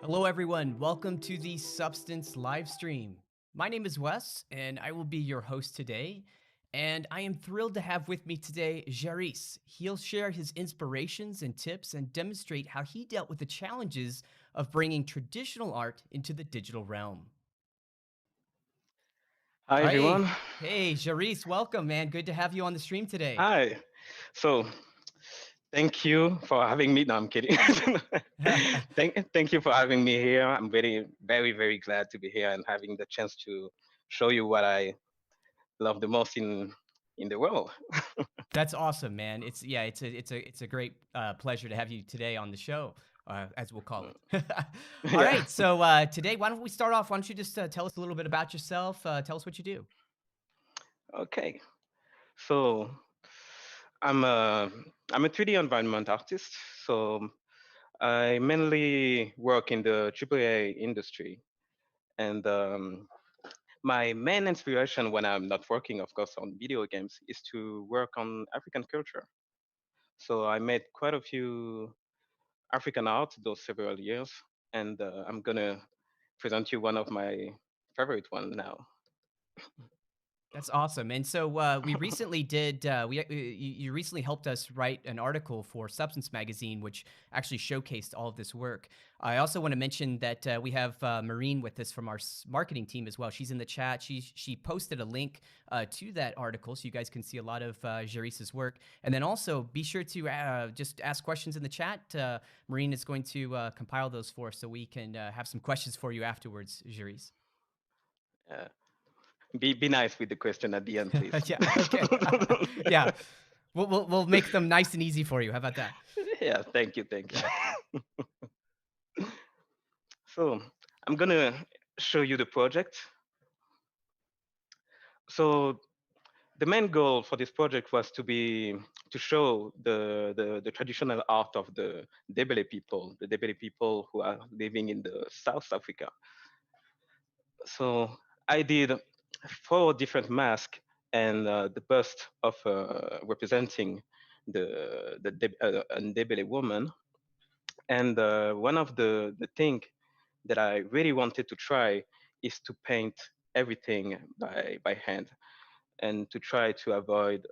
Hello, everyone. Welcome to the Substance live stream. My name is Wes, and I will be your host today. And I am thrilled to have with me today Jeryce. He'll share his inspirations and tips and demonstrate how he dealt with the challenges of bringing traditional art into the digital realm. Hi Hey, everyone. hey, Jeryce, welcome, man. Good to have you on the stream today. Hi. So thank you for having me. No, I'm kidding. thank you for having me here. I'm very glad to be here and having the chance to show you what I love the most in the world. That's awesome, man. It's a great pleasure to have you today on the show, as we'll call it. All Yeah. right, so today, why don't we start off? Why don't you just tell us a little bit about yourself? Tell us what you do. Okay. So I'm a I'm a 3D environment artist. So I mainly work in the AAA industry, and my main inspiration when I'm not working, of course, on video games is to work on African culture. So I made quite a few African art those several years, and I'm gonna present you one of my favorite one now. That's awesome. And so we recently did. You recently helped us write an article for Substance Magazine, which actually showcased all of this work. I also want to mention that we have Maureen with us from our marketing team as well. She's in the chat. She posted a link to that article, so you guys can see a lot of Jeryce's work. And then also be sure to just ask questions in the chat. Maureen is going to compile those for us, so we can have some questions for you afterwards, Jeryce. Uh, be nice with the question at the end, please. Yeah. Okay. Yeah. We'll make them nice and easy for you. How about that? Yeah, thank Yeah. you. So I'm gonna show you the project. So the main goal for this project was to show the traditional art of the Ndebele people who are living in the South Africa. So I did 4 different masks and the bust of representing the Ndebele woman. And one of the thing that I really wanted to try is to paint everything by hand and to try to avoid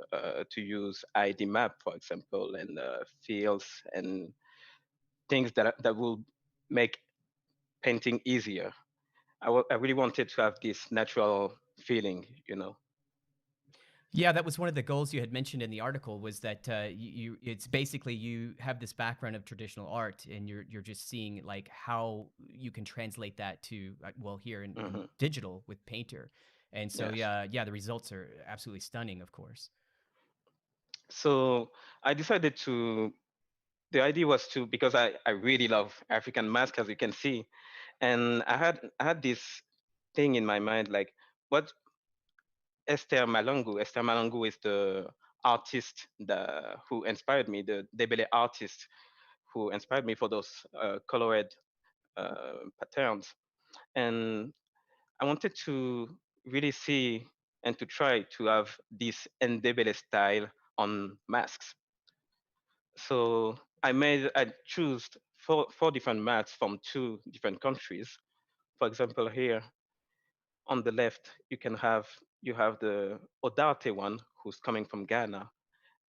to use ID map, for example, and fields and things that will make painting easier. I really wanted to have this natural feeling. Yeah, that was one of the goals you had mentioned in the article was that it's basically you have this background of traditional art and you're just seeing like how you can translate that to well here in Hmm. digital with Painter. And so Yes. yeah, the results are absolutely stunning, of course. So I decided to. The idea was to because I really love African mask, as you can see, and I had this thing in my mind like what Esther Malongo is the artist who inspired me, the Debele artist who inspired me for those colored patterns. And I wanted to really see and to try to have this Ndebele style on masks. So I chose four different mats from 2 different countries. For example, here on the left, you have the Odate one, who's coming from Ghana,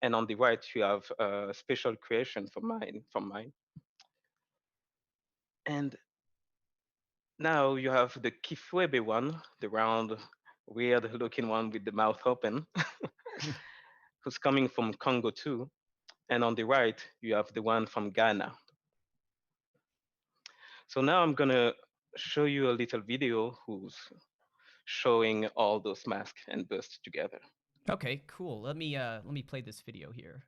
and on the right you have a special creation from mine. And now you have the Kifwebe one, the round, weird-looking one with the mouth open, who's coming from Congo too. And on the right you have the one from Ghana. So now I'm gonna show you a little video who's showing all those masks and busts together. Okay, cool. Let me play this video here.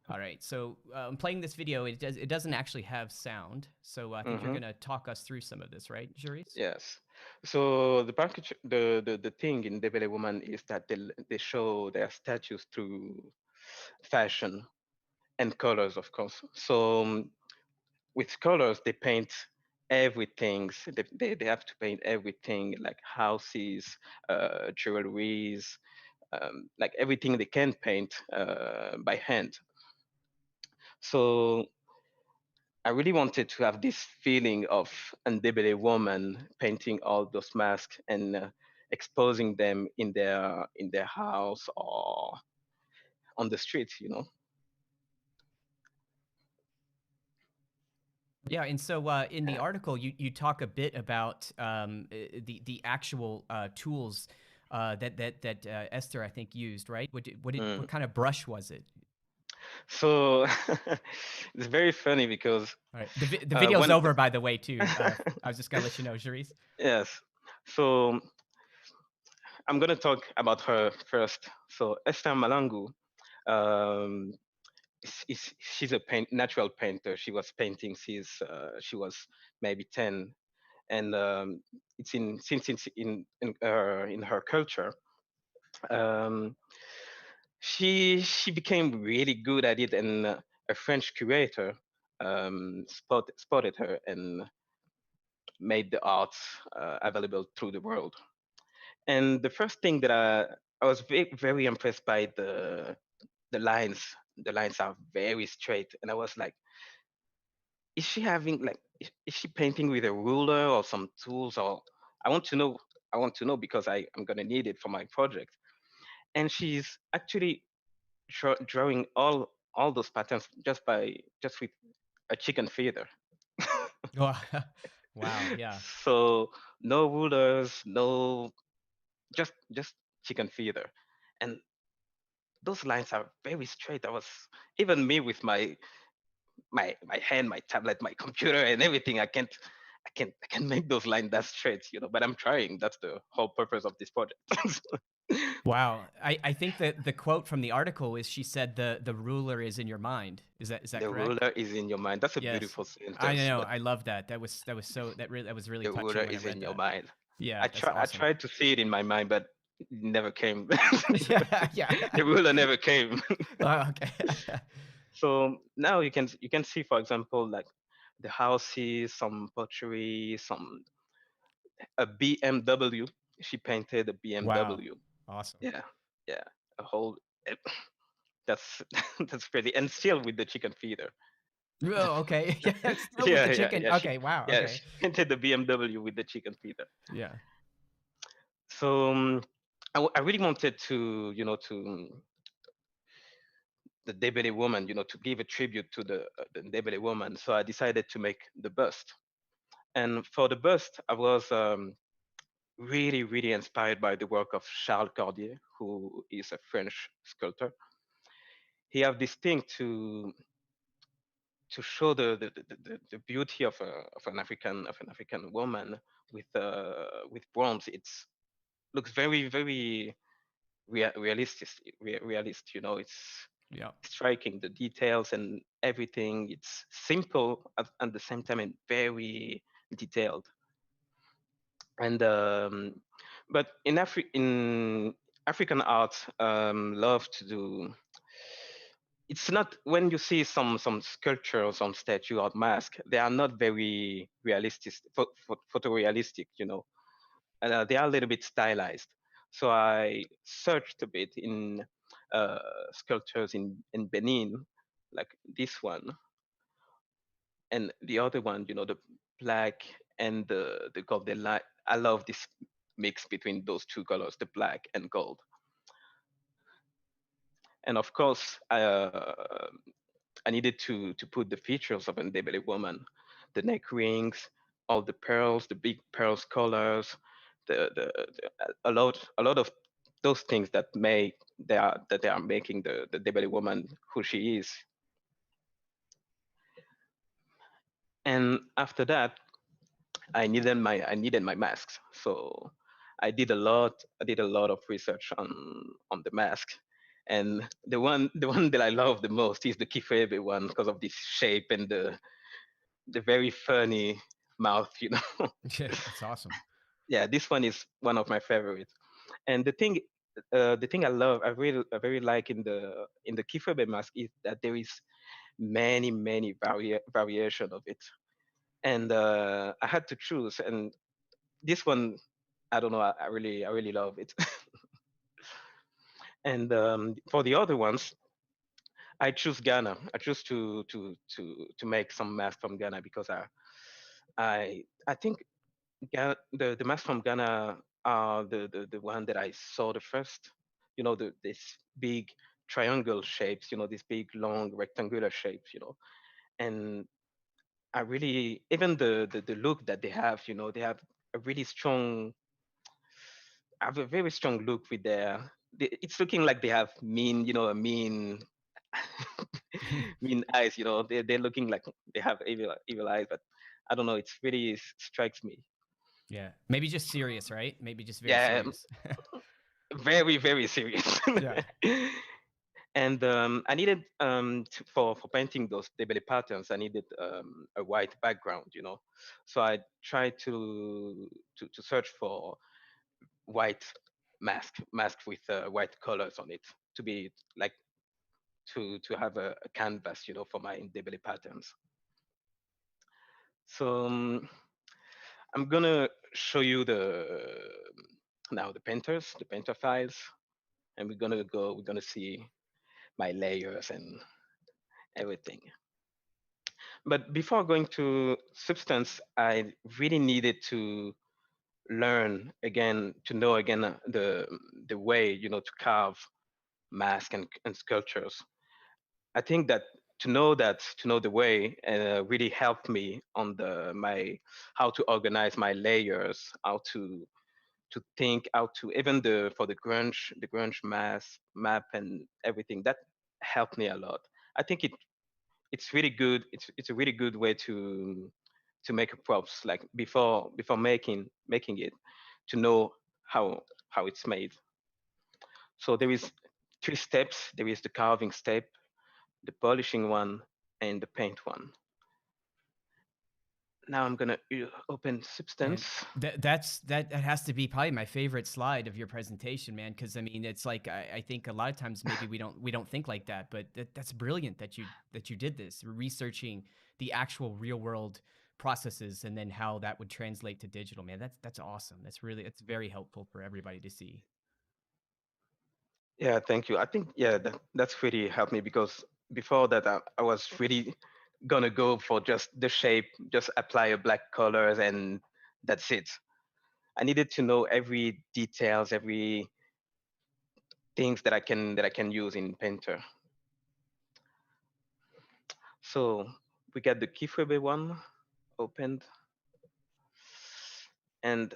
All right, so I'm playing this video. It doesn't actually have sound, so I think you're Hmm. gonna talk us through some of this, right, Jeryce? Yes. So the package, the thing in Debele Woman is that they show their statues through fashion and colors, of course. So with colors, they paint everything. They have to paint everything like houses, jewelries, like everything they can paint by hand. So I really wanted to have this feeling of Ndebele woman painting all those masks and exposing them in their house or on the streets, you know. Yeah, and so in the article, you talk a bit about the actual tools that Esther, I think, used, right? Mm. What kind of brush was it? So it's very funny because All right, the video's when over, by the way, too. I was just gonna let you know, Jeryce. yes, so I'm gonna talk about her first. So Esther Malangu, um, she's a natural painter. She was painting since she was maybe 10, and it's in since it's in her culture. Um, she became really good at it, and a French curator spotted her and made the arts available through the world. And the first thing that I was very impressed by the lines. The lines are very straight, and I was like, is she having like is she painting with a ruler or some tools? Or I want to know. I want to know because I'm gonna need it for my project. And she's actually drawing all those patterns just with a chicken feeder. Wow, wow, yeah. So no rulers, no, just chicken feeder, and those lines are very straight. I was even me with my hand, my tablet, my computer, and everything. I can't make those lines that straight, you know. But I'm trying. That's the whole purpose of this project. Wow. I think that the quote from the article is she said the ruler is in your mind. Is that The correct? ruler is in your mind. That's a Yes. beautiful I sentence, know. but I love that. That was really the ruler touching when I is read in your that. mind. Yeah, that's I awesome. tried to see it in my mind, but it never came. Yeah, yeah. The ruler never came. Oh, okay. So now you can see, for example, like the houses, some pottery, some a BMW. She painted a Wow. BMW. Awesome. Yeah, yeah, a whole. eh, That's that's crazy, and still with the chicken feeder. Oh, okay. Yeah, still with the chicken. Yeah. Okay, wow, Yeah, okay. she painted the BMW with the chicken feeder. Yeah. So I really wanted to, you know, to the Ndebele woman, you know, to give a tribute to the Ndebele woman. So I decided to make the bust. And for the bust, I was really inspired by the work of Charles Cordier, who is a French sculptor. He have this thing to show the beauty of an African woman with bronze. It's looks very realistic, realist. You know, it's Yeah. striking the details and everything. It's simple at the same time and very detailed. And but in African art, love to do. It's not when you see some sculpture or some statue or mask, they are not very realistic, photorealistic, you know. They are a little bit stylized. So I searched a bit in uh, sculptures in Benin, like this one and the other one, you know, the black and the gold. They like I love this mix between those two colors, the black and gold. And of course, I needed to put the features of a Ndebele woman, the neck rings, all the pearls, the big pearls colors, the a lot of those things that they are making the Ndebele woman who she is. And after that, I needed my masks. So I did a lot of research on the mask. And the one that I love the most is the Kifebe one because of this shape and the very funny mouth, you know. Yeah, that's awesome. Yeah, this one is one of my favorites. And the thing I really like in the Kifebe mask is that there is many variation of it. And I had to choose, and this one I don't know, I really love it. And for the other ones, I choose Ghana. I choose to make some mask from Ghana because I think the mask from Ghana are the one that I saw the first. You know, this big triangle shapes. You know, these big long rectangular shapes. You know, and I really even the look that they have. You know, they a really strong have a very strong look with it's looking like they have mean, you know, a mean mean eyes, you know. They're looking like they have evil eyes, but I don't know, it's really strikes me. Yeah. Maybe just serious, right? Maybe just very Yeah, serious. very, very serious. Yeah. And I needed for painting those Ndebele patterns, I needed a white background, you know. So I tried to search for white mask with white colors on it to be like to have a canvas, you know, for my Ndebele patterns. So I'm gonna show you the painter files, and we're gonna see my layers and everything. But before going to Substance, I really needed to learn again, to know again the way, you know, to carve mask and sculptures. I think that to know the way really helped me on the my how to organize my layers, how to think, how to even the grunge mass map and everything that helped me a lot. I think it's really good. It's a really good way to make a props like before making it to know how it's made. So there is three steps. There is the carving step, the polishing one, and the paint one. Now I'm gonna open Man, Substance. that has to be probably my favorite slide of your presentation, man. Because I mean, it's like I think a lot of times maybe we don't think like that, but that's brilliant that you did this, researching the actual real world processes and then how that would translate to digital. Man, that's awesome. That's very helpful for everybody to see. Yeah, thank you. I think yeah, that's really helped me because before that I was really gonna go for just the shape, just apply a black colors and that's it. I needed to know every details, every things that I can use in Painter. So we got the Keyframer one opened, and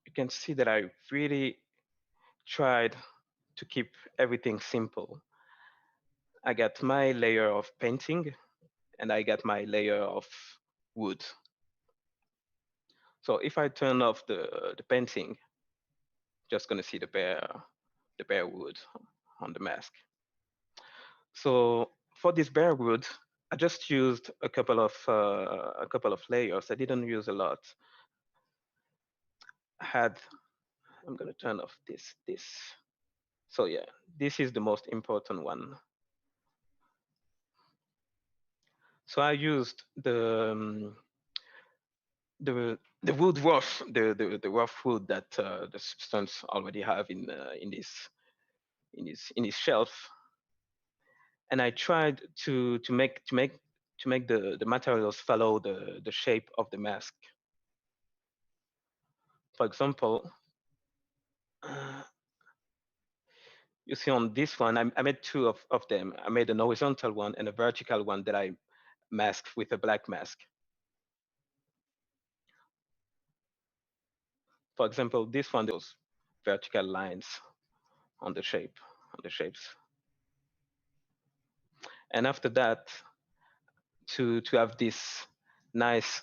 you can see that I really tried to keep everything simple. I got my layer of painting and I got my layer of wood. So if I turn off the painting, just gonna see the bare wood on the mask. So for this bare wood, I just used a couple of layers. I didn't use a lot. I had I'm gonna turn off this. So yeah, this is the most important one. So I used the wood rough the rough wood that the substance already have in this shelf, and I tried to make the materials follow the shape of the mask. For example, uh, you see on this one, I made two of them. I made an horizontal one and a vertical one that I masked with a black mask. For example, this one, those vertical lines on the shapes. And after that, to have this nice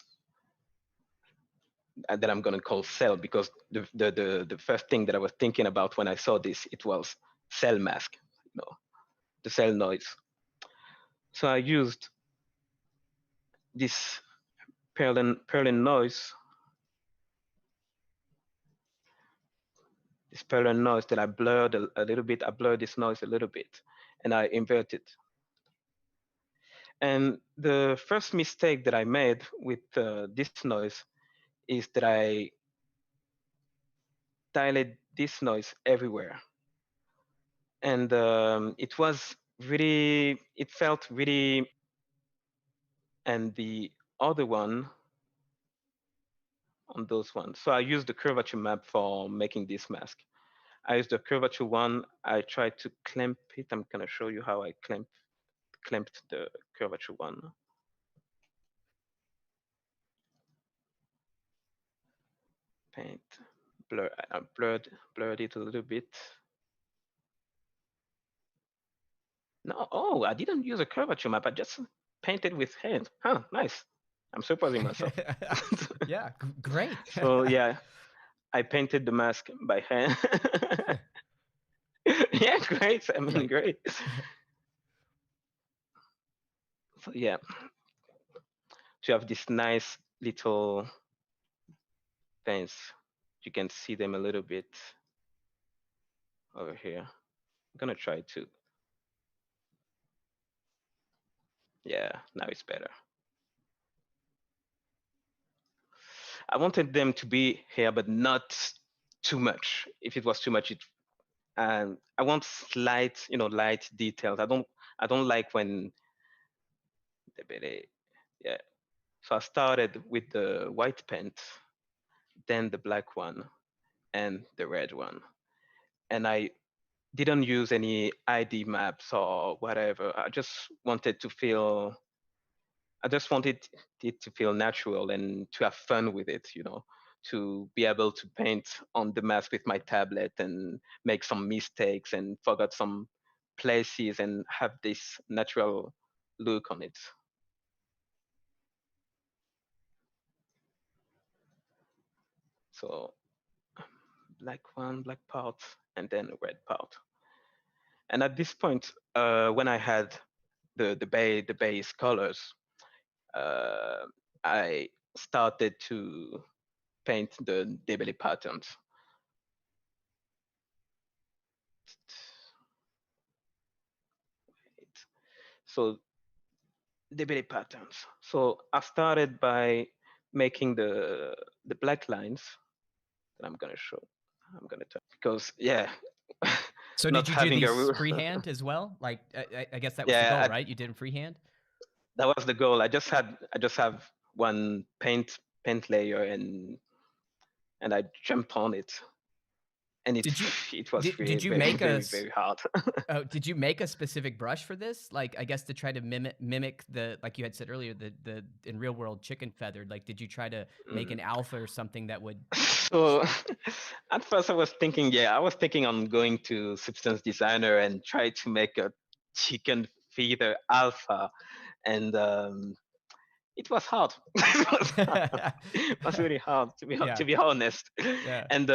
that I'm gonna call cell because the first thing that I was thinking about when I saw this it was cell mask, you know, the cell noise. So I used this Perlin noise, this Perlin noise that I blurred a little bit. I blurred this noise a little bit, and I inverted. And the first mistake that I made with this noise is that I dilate this noise everywhere, and it was really, it felt really. And the other one on those ones. So I used the curvature map for making this mask. I used the curvature one. I tried to clamp it. I'm gonna show you how I clamped the curvature one. Paint, blur, I blurred it a little bit. No, oh, I didn't use a curvature map. I just painted with hand. Huh, nice. I'm surprising myself. Yeah, great. So yeah, I painted the mask by hand. Yeah, great. I mean, Like, great. So yeah, to have this nice little things. You can see them a little bit over here. I'm gonna try to. Yeah, now it's better. I wanted them to be here, but not too much. If it was too much, it and I want slight, light details. I don't like when yeah. So I started with the white paint, then the black one, and the red one. And I didn't use any ID maps or whatever. I just wanted it to feel natural and to have fun with it, to be able to paint on the mask with my tablet and make some mistakes and forget some places and have this natural look on it. So black one, black part, and then red part. And at this point, when I had the base colors, uh, I started to paint the Ndebele patterns. So Ndebele patterns. So I started by making the black lines that I'm gonna show. I'm gonna tell because yeah, so did not you do having a these rule. freehand as well? Like, I guess that was the Yeah, goal, right? You did them freehand. that was the goal. I just have one paint layer and I jump on it, and it Did you it was did very you very make very very hard. oh, did you make a specific brush for this? Like, I guess to try to mimic the, like you had said earlier, the in real world chicken feathered. Like, did you try to make Mm. an alpha or something that would? So at first I was thinking on going to Substance Designer and try to make a chicken feeder alpha, and it was hard. It was hard. It was really hard Yeah, to be honest. yeah. And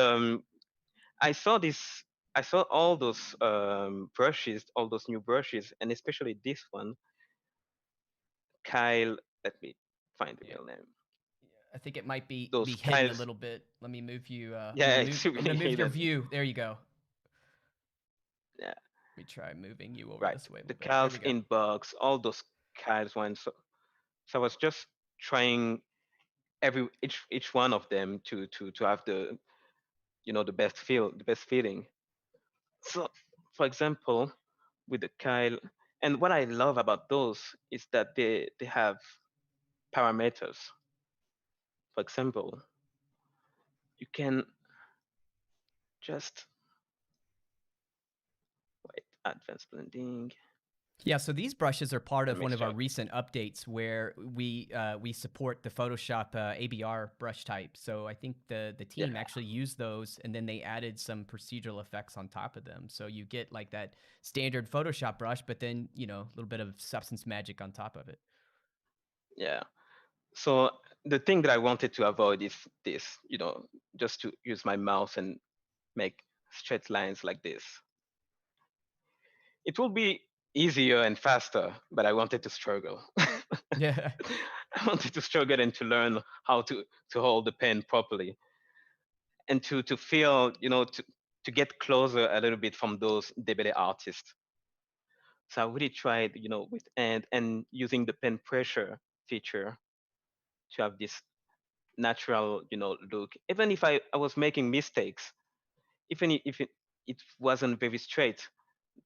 I saw all those brushes, all those new brushes, and especially this one, Kyle. Let me find the Yeah. real name. I think it might be Those hidden a Kyle's, little bit. Let me move you. yeah, it's I'm gonna really move your hidden. view. There you go. Yeah, Let me try moving you over right. this way a The little bit. There Kyle's we go. inbox, all those Kyle's ones. So I was just trying each one of them to have the best the best feeling. So, for example, with the Kyle, and what I love about those is that they have parameters. For example, you can just wait, advanced blending. Yeah, so these brushes are part Let of me one of our check. recent updates where we support the Photoshop ABR brush type. So I think the Yeah, team actually used those, and then they added some procedural effects on top of them. So you get like that standard Photoshop brush, but then a little bit of substance magic on top of it. yeah. So the thing that I wanted to avoid is this, just to use my mouse and make straight lines like this. It will be easier and faster, but I wanted to struggle. Yeah. I wanted to struggle and to learn how to hold the pen properly and to feel, to get closer a little bit from those Ndebele artists. So I really tried, with and using the pen pressure feature to have this natural, look. Even if I was making mistakes, even if it wasn't very straight,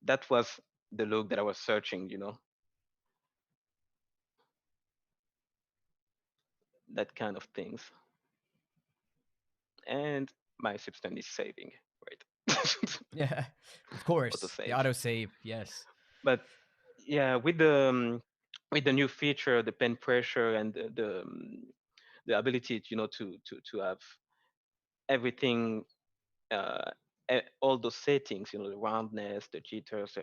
that was the look that I was searching, that kind of things. And my substance is saving, right? Yeah, of Auto course. The save. autosave, yes. But yeah, with the new feature, the pen pressure and the ability, to have everything, all those settings, the roundness, the jitters,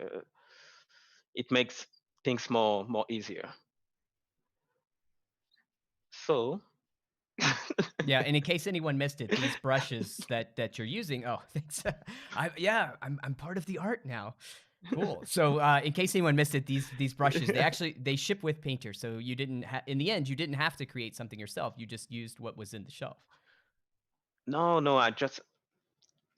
it makes things more easier. So Yeah, and in case anyone missed it, these brushes that you're using, oh, thanks. I'm part of the art now. Cool. So, in case anyone missed it, these brushes they ship with Painter, so you didn't in the end you didn't have to create something yourself. You just used what was in the shelf. no, I just,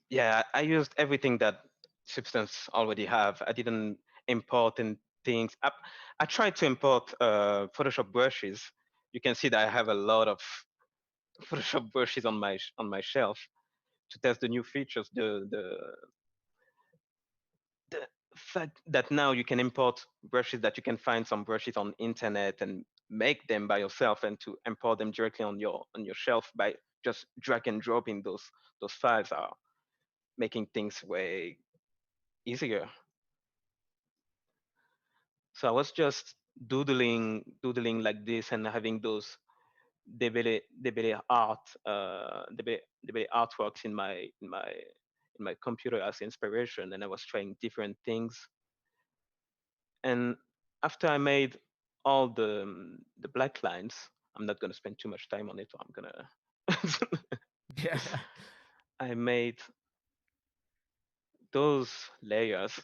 yeah, I used everything that Substance already have. I didn't import in things. I tried to import Photoshop brushes. You can see that I have a lot of Photoshop brushes on my shelf to test the new features. The fact that now you can import brushes, that you can find some brushes on internet and make them by yourself, and to import them directly on your shelf by just drag and dropping those files, are making things way easier. So I was just doodling like this, and having those Ndebele artworks in my computer as inspiration, and I was trying different things. And after I made all the black lines, I'm not gonna spend too much time on it. I'm gonna Yeah. I made those layers.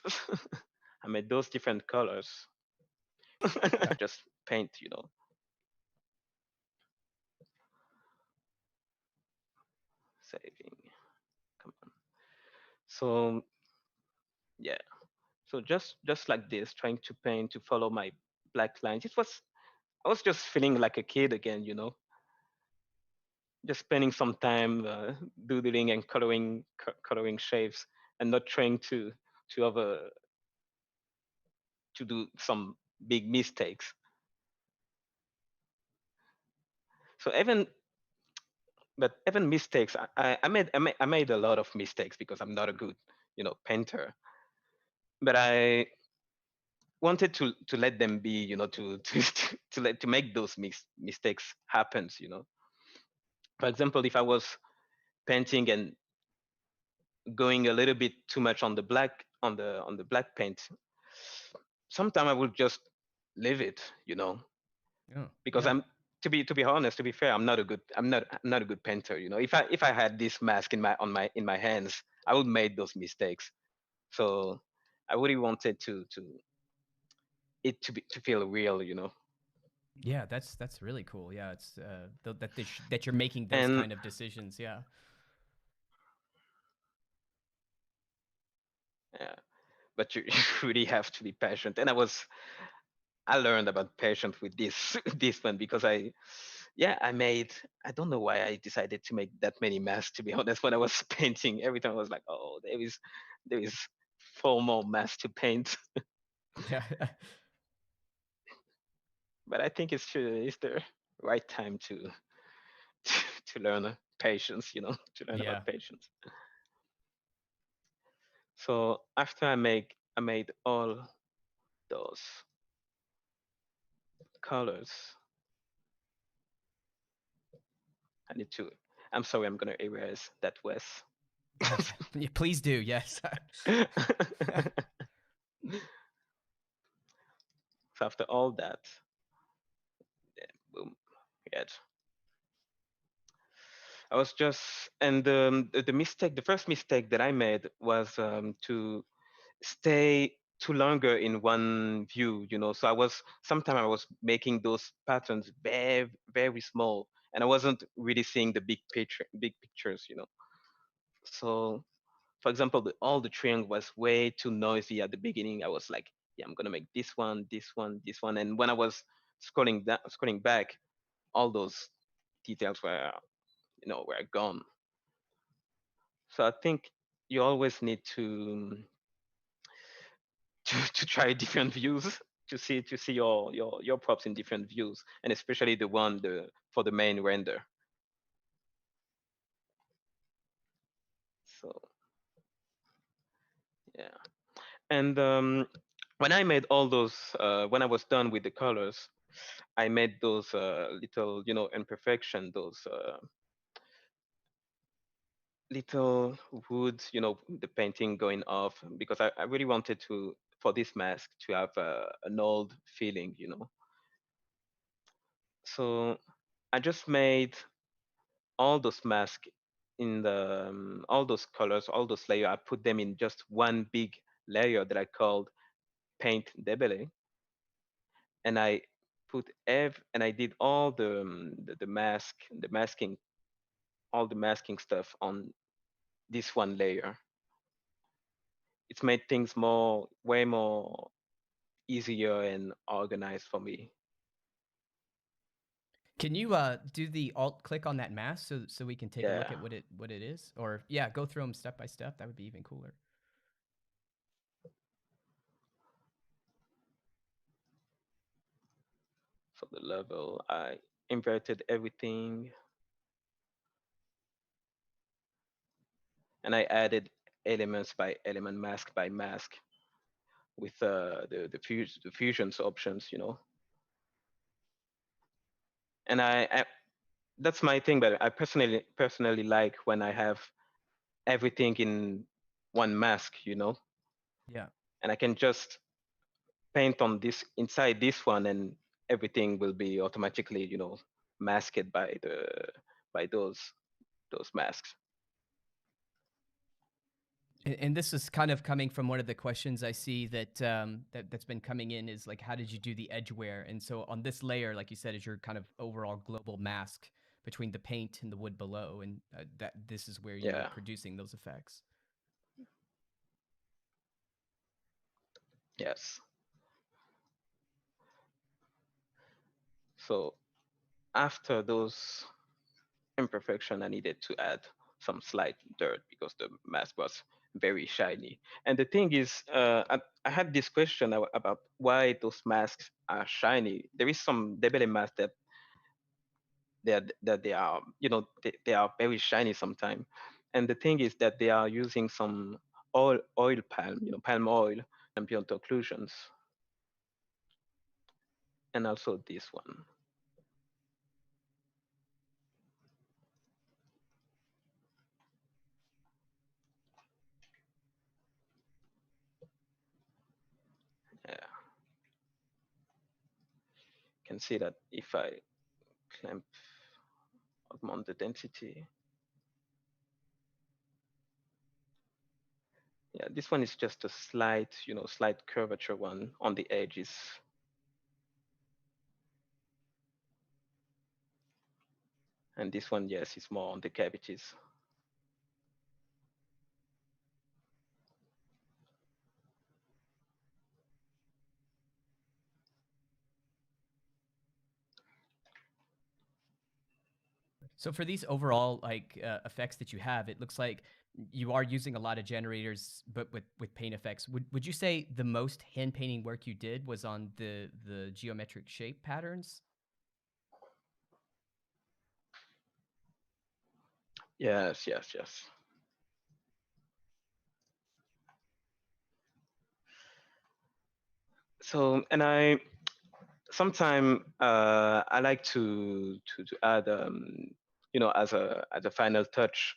I made those different colors. I just paint, saving. Come on. So yeah. So just like this, trying to paint, to follow my black lines. I was just feeling like a kid again, just spending some time doodling and coloring shapes, and not trying to have a to do some big mistakes. So even mistakes, I made a lot of mistakes because I'm not a good, painter. But I wanted to let them be, to make those mistakes happens. For example, if I was painting and going a little bit too much on the black, on the black paint, sometimes I would just leave it, Oh, because yeah. to be honest, to be fair, I'm not a good painter. If I had this mask in my hands, I would make those mistakes. So I really wanted to feel real. Yeah, that's really cool. Yeah, it's that you're making those And kind of decisions. Yeah. yeah, but you really have to be patient. And I learned about patience with this this one, because I don't know why I decided to make that many masks, to be honest. When I was painting, every time I was like, oh, there is four more masks to paint. Yeah. But I think it's the right time to learn patience, to learn Yeah. about patience. So after I made all those colors, I need to I'm sorry, I'm gonna erase that West. Yeah, please do. Yes. So after all that, boom, yeah, I was just, and the first mistake that I made was to stay too longer in one view. So sometimes I was making those patterns very, very small, and I wasn't really seeing the big pictures. So, for example, all the triangle was way too noisy at the beginning. I was like, yeah, I'm gonna make this one, this one, this one, and when I was scrolling back, all those details were gone. So I think you always need to try different views to see your props in different views, and especially the one the for the main render. So yeah, and when I made all those, when I was done with the colors, I made those little, imperfection, those little woods, the painting going off, because I really wanted to, for this mask, to have an old feeling, So I just made all those masks in the all those colors, all those layers. I put them in just one big layer that I called Paint Ndebele, and I did all the mask, the masking, all the masking stuff on this one layer. It's made things way more easier and organized for me. Can you do the alt click on that mask so we can take a look Yeah. at what it is? Or yeah, go through them step by step. That would be even cooler. For the level, I inverted everything, and I added elements by element, mask by mask, with the fusions options, And that's my thing, but I personally like when I have everything in one mask, Yeah. and I can just paint on this inside this one, and everything will be automatically, masked by those masks. And this is kind of coming from one of the questions I see that's been coming in is like, how did you do the edge wear? And so on this layer, like you said, is your kind of overall global mask between the paint and the wood below, and that this is where you're Yeah. producing those effects. Yes. So after those imperfection, I needed to add some slight dirt because the mask was very shiny. And the thing is, I had this question about why those masks are shiny. There is some Ndebele masks that they are, they are very shiny sometimes. And the thing is that they are using some oil palm, palm oil, ambient occlusions, and also this one. Yeah, you can see that if I clamp, augment the density. Yeah, this one is just a slight, slight curvature one on the edges. And this one, yes, is more on the cavities. So for these overall like effects that you have, it looks like you are using a lot of generators, but with paint effects. Would you say the most hand painting work you did was on the geometric shape patterns? Yes, yes, yes. So, and I sometimes I like to add, as a final touch,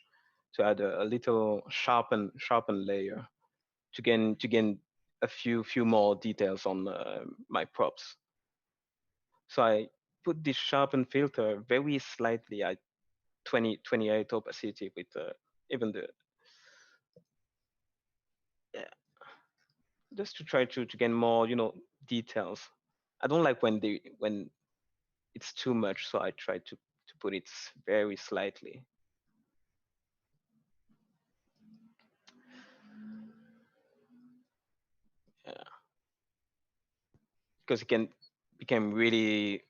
to add a little sharpen layer to gain a few more details on my props. So I put this sharpen filter very slightly at 28 opacity with even the, yeah, just to try to gain more, details. I don't like when it's too much, so I try to put it very slightly. Yeah, because it can become really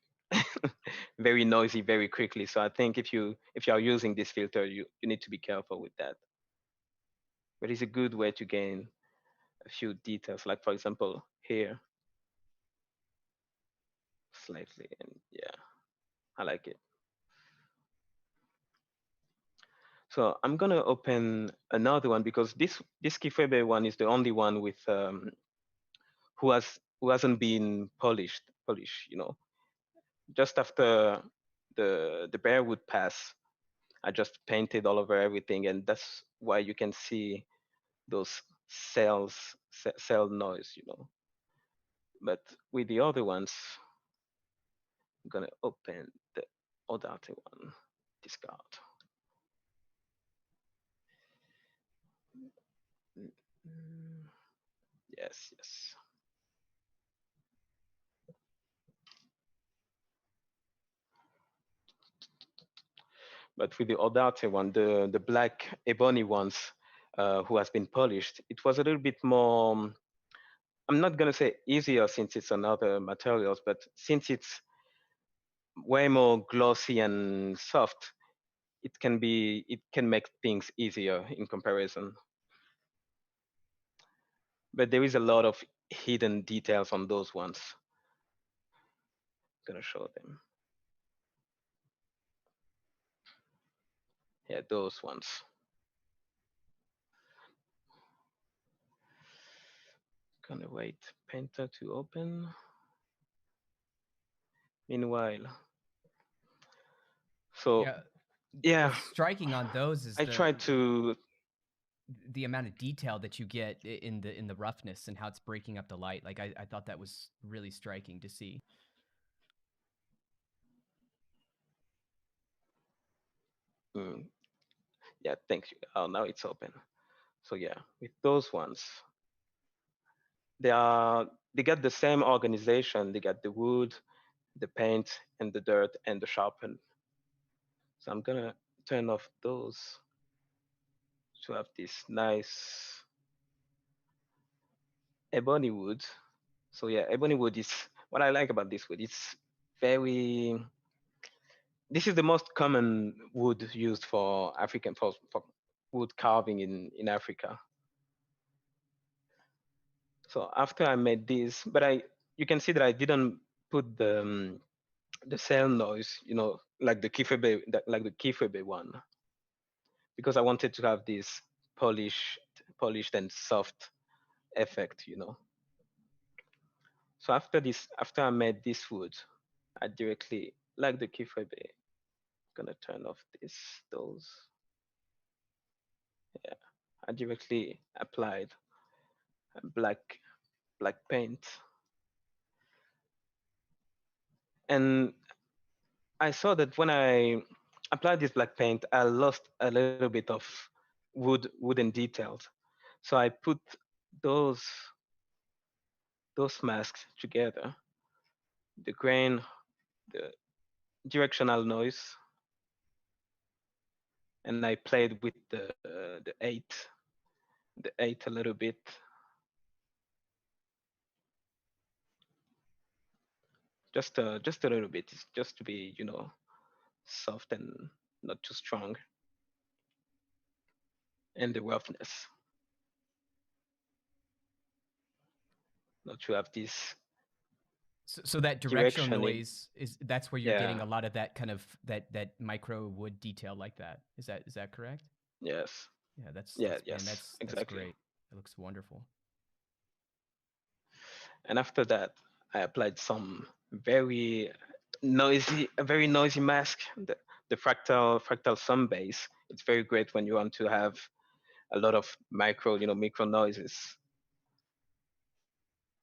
very noisy very quickly. So I think if you are using this filter, you need to be careful with that. But it's a good way to gain a few details, like for example here, slightly, and yeah, I like it. So I'm gonna open another one because this Kifebe one is the only one with who hasn't been polished. Just after the bear would pass, I just painted all over everything, and that's why you can see those cell noise. But with the other ones, I'm gonna open the other one, discard. Mm, yes, yes. But with the Odate one, the black ebony ones, who has been polished, it was a little bit more. I'm not gonna say easier since it's another materials, but since it's way more glossy and soft, it can make things easier in comparison. But there is a lot of hidden details on those ones. I'm gonna show them. Yeah, those ones. Gonna wait Painter to open. Meanwhile, so Yeah. yeah, What's striking on those is I tried to. the amount of detail that you get in the roughness and how it's breaking up the light. Like I thought that was really striking to see. Mm, yeah, thank you. Oh, now it's open. So yeah, with those ones, they are they got the same organization. They got the wood, the paint, and the dirt and the sharpen. So I'm gonna turn off those to have this nice ebony wood. So yeah, ebony wood is what I like about this wood. It's very. This is the most common wood used for African for wood carving in Africa. So after I made this, but you can see that I didn't put the cell noise, like the Kifebe, like the Kifebe one, because I wanted to have this polished, polished and soft effect. So after I made this wood, I directly, like the Kifebe, gonna turn off those. Yeah, I directly applied black black paint, and I saw that when I applied this black paint, I lost a little bit of wooden details. So I put those those masks together, the grain, the directional noise, and I played with the eight a little bit, just a little bit, just to be soft and not too strong, and the roughness, not to have this So that directional direction in. noise that's where you're getting Yeah. a lot of that kind of that micro wood detail like that. Is that correct? Yes. Yeah, Yeah. that's man, Yes. that's Exactly. great. It looks wonderful. And after that, I applied some very noisy mask, the fractal sun base. It's very great when you want to have a lot of micro noises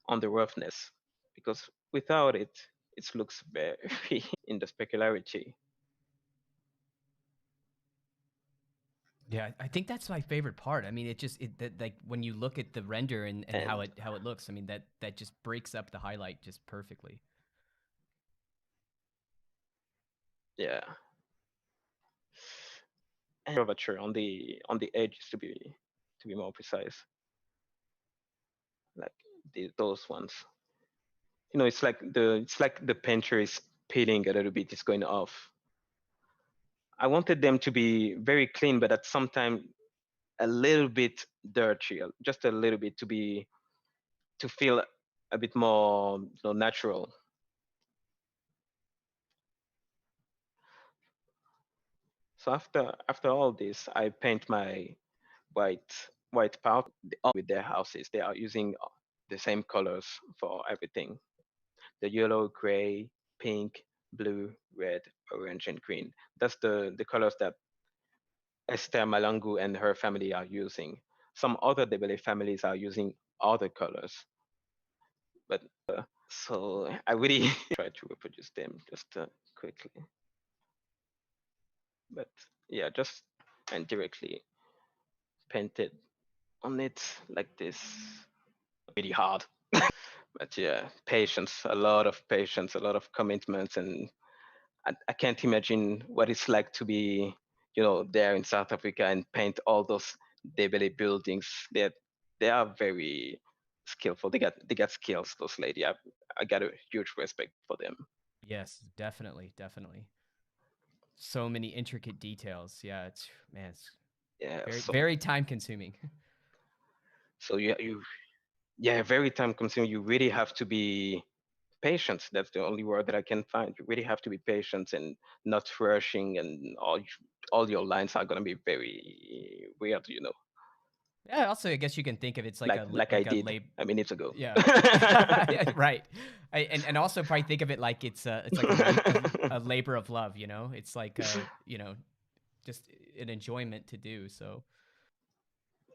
on the roughness, because without it, it looks very in the specularity. Yeah, I think that's my favorite part. I mean, it just it that like when you look at the render and And how it looks. I mean, that just breaks up the highlight just perfectly. yeah, and curvature on the edges, to be more precise, like those ones. It's like the painter is peeling a little bit. It's going off. I wanted them to be very clean, but at some time a little bit dirty, just a little bit to feel a bit more natural. So after all this, I paint my white powder with their houses. They are using the same colors for everything: the yellow, gray, pink, blue, red, orange, and green. That's the colors that Esther Malangu and her family are using. Some other Ndebele families are using other colors, but so I really try to reproduce them just quickly. But yeah, just and directly painted on it like this. Really hard. But yeah, patience, a lot of patience, a lot of commitment, and I can't imagine what it's like to be, there in South Africa and paint all those Ndebele buildings. They are very skillful. They got skills. Those lady, I got a huge respect for them. Yes, definitely, definitely. So many intricate details. Yeah, it's man, it's Yeah. very So very time consuming. so you yeah, very time consuming. You really have to be patient. That's the only word that I can find. You really have to be patient and not rushing, and all your lines are gonna be very weird. Yeah, also I guess you can think of it's like Like I like a did lab. a minute ago. Yeah. Yeah, right. And also probably think of it like it's like a labor of love, you know? It's like just an enjoyment to do. So,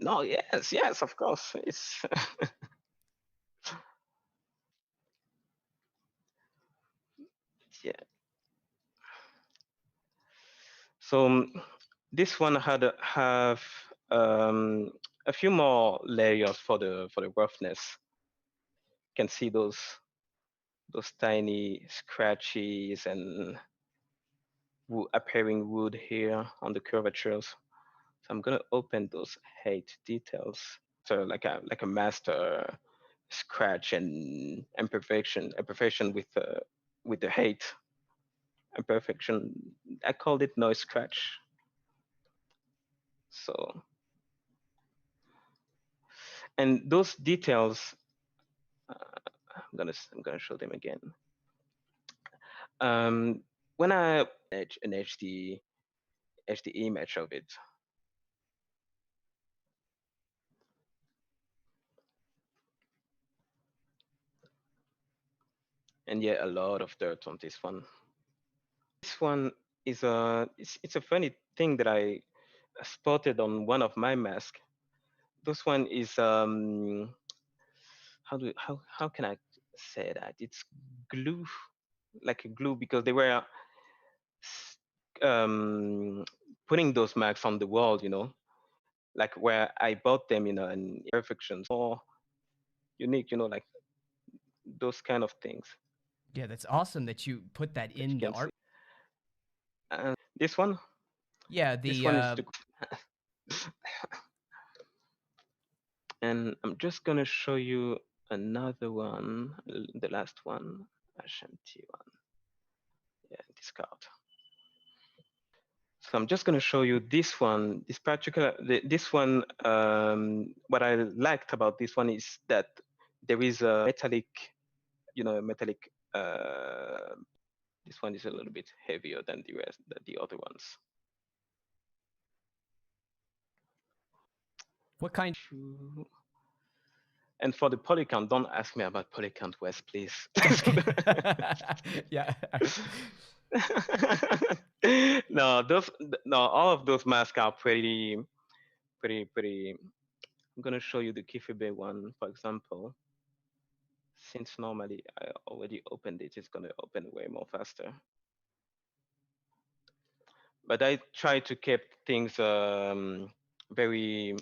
No, yes, yes, of course. It's yeah. So this one have um, a few more layers for the roughness. You can see those tiny scratches and appearing wood here on the curvatures. So I'm gonna open those height details. So like a master scratch and imperfection with the height imperfection. I called it noise scratch. So and those details, I'm gonna show them again. When I an HD image of it, and yeah, a lot of dirt on this one. This one is it's a funny thing that I spotted on one of my masks. This one is how can I say that? It's glue, like a glue, because they were um, putting those marks on the wall, like where I bought them, and imperfections more unique, like those kind of things yeah, that's awesome that you put that that you in the can see. art. And this one, Yeah, this the one is the, and I'm just gonna show you another one, the last one, Ashanti one. Yeah, this card. So I'm just going to show you this one, this one. What I liked about this one is that there is a metallic, metallic. This one is a little bit heavier than the other ones. what kind And for the polycount, don't ask me about polycount West, please. Okay. Yeah. No, all of those masks are pretty. I'm gonna show you the Kifebe one, for example. Since normally I already opened it, it's gonna open way more faster. But I try to keep things very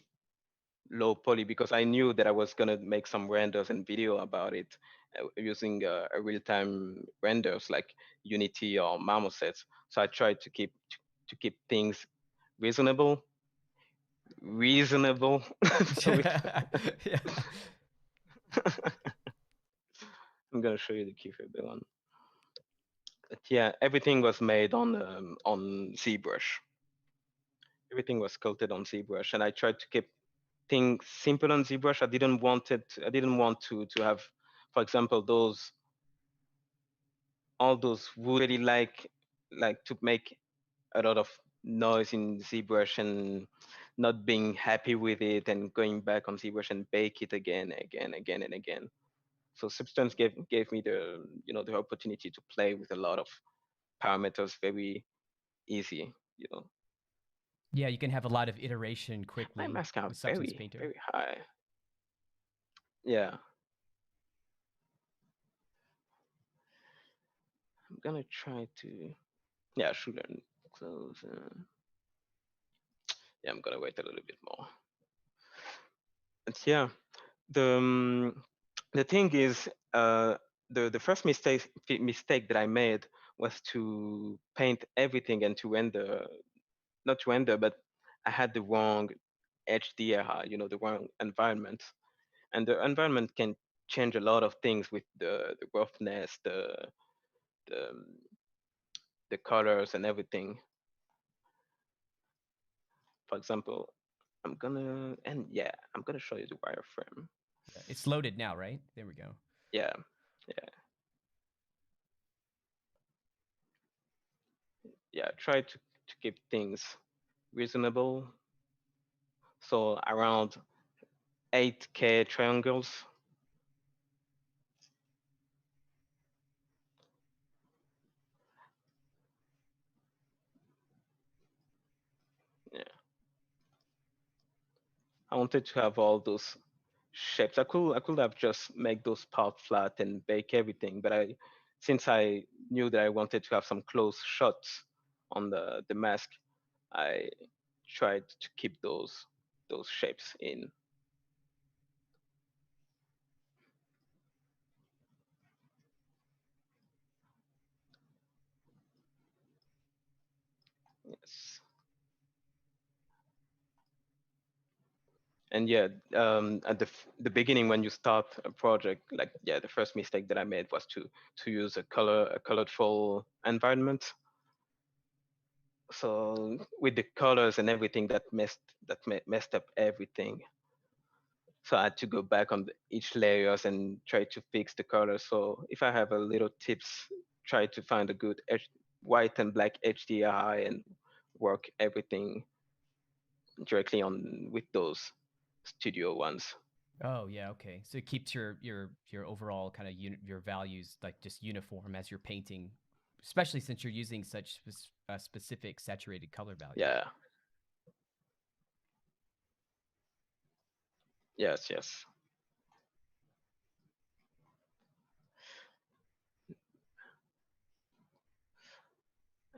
low poly because I knew that I was gonna make some renders and video about it using a real-time renders like Unity or Marmoset. So I tried to keep things reasonable, reasonable. So Yeah. I'm gonna show you the Keyframe one. But yeah, everything was made on ZBrush. Everything was sculpted on ZBrush, and I tried to keep things simple on ZBrush. I didn't want to have, for example, those all those who really like to make a lot of noise in ZBrush and not being happy with it and going back on ZBrush and bake it again and again. So Substance gave me the the opportunity to play with a lot of parameters very easy. Yeah, you can have a lot of iteration My quickly masks are with Substance very Painter. very high. Yeah, I'm gonna try to. Yeah, should learn close. Yeah, I'm gonna wait a little bit more. But yeah, the the thing is, the first mistake that I made was to paint everything and to render, not to render, but I had the wrong HDR, the wrong environment, and the environment can change a lot of things with the roughness, the the colors and everything. For example, I'm gonna show you the wireframe. Yeah, it's loaded now, right? There we go. Yeah, yeah, yeah. Try to keep things reasonable. So around 8K triangles. Yeah, I wanted to have all those shapes. I could have just make those part flat and bake everything, but since I knew that I wanted to have some close shots on the mask, I tried to keep those shapes in. Yes. And yeah, at the beginning when you start a project, like yeah, the first mistake that I made was to use a colorful environment. So with the colors and everything, that messed up everything. So I had to go back on each layers and try to fix the colors. So if I have a little tips, try to find a good white and black HDRI and work everything directly on with those studio ones. Oh yeah, okay. So it keeps your overall kind of your values like just uniform as you're painting, especially since you're using such specific saturated color values. Yeah. Yes. Yes.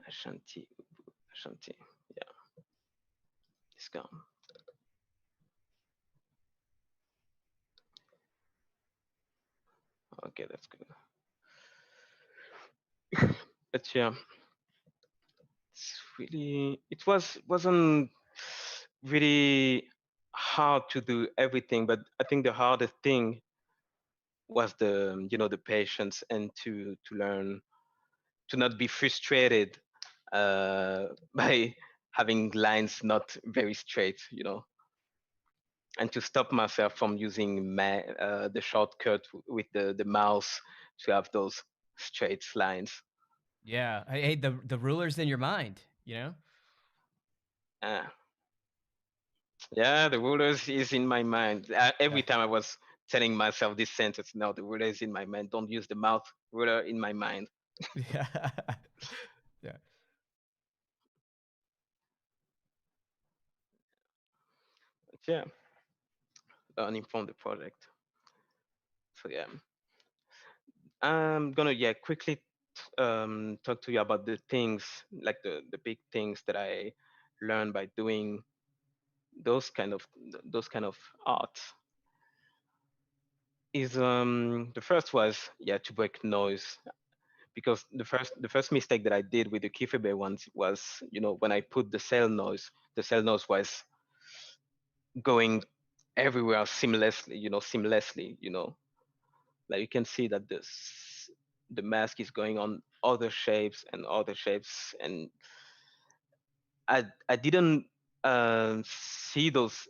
Ashanti. Ashanti. Yeah. It's gone. Okay, that's good. But yeah, it wasn't really hard to do everything, but I think the hardest thing was the patience and to learn to not be frustrated by having lines not very straight, and to stop myself from using the shortcut with the mouse to have those straight lines. Yeah. Hey, the ruler's in your mind, you know? uh, yeah, the rulers is in my mind. Yeah. Every time I was telling myself this sentence, no, the ruler is in my mind, don't use the mouth, ruler in my mind. Yeah. Yeah. But yeah, learning from the project. So yeah, I'm gonna quickly talk to you about the things, like the big things that I learned by doing those kind of those kind of art. Is The first was to break noise, because the first mistake that I did with the Kifebe ones was, when I put the cell noise was going everywhere seamlessly. Like you can see that the mask is going on other shapes and other shapes, and I didn't. see this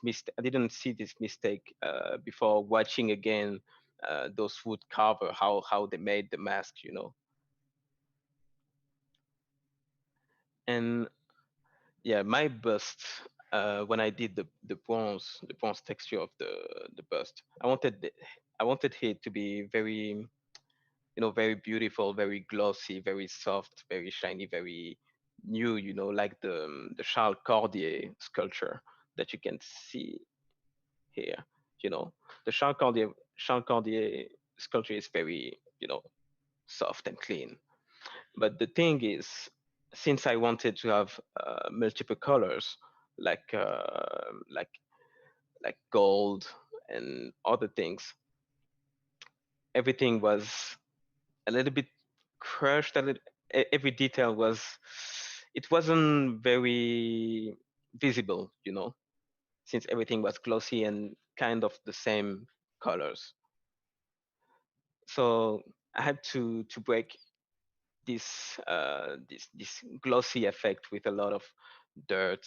mistake. I didn't see this mistake before watching again those wood carver, how they made the mask, you know. And yeah, my bust, when I did the bronze texture of the bust, I wanted it to be very, you know, very beautiful, very glossy, very soft, very shiny, very new, you know, like the Charles Cordier sculpture that you can see here. You know, the Charles Cordier sculpture is very, you know, soft and clean. But the thing is, since I wanted to have multiple colors, like uh, like like gold and other things, everything was a little bit crushed. Every detail was, it wasn't very visible, you know, since everything was glossy and kind of the same colors. So I had to break this glossy effect with a lot of dirt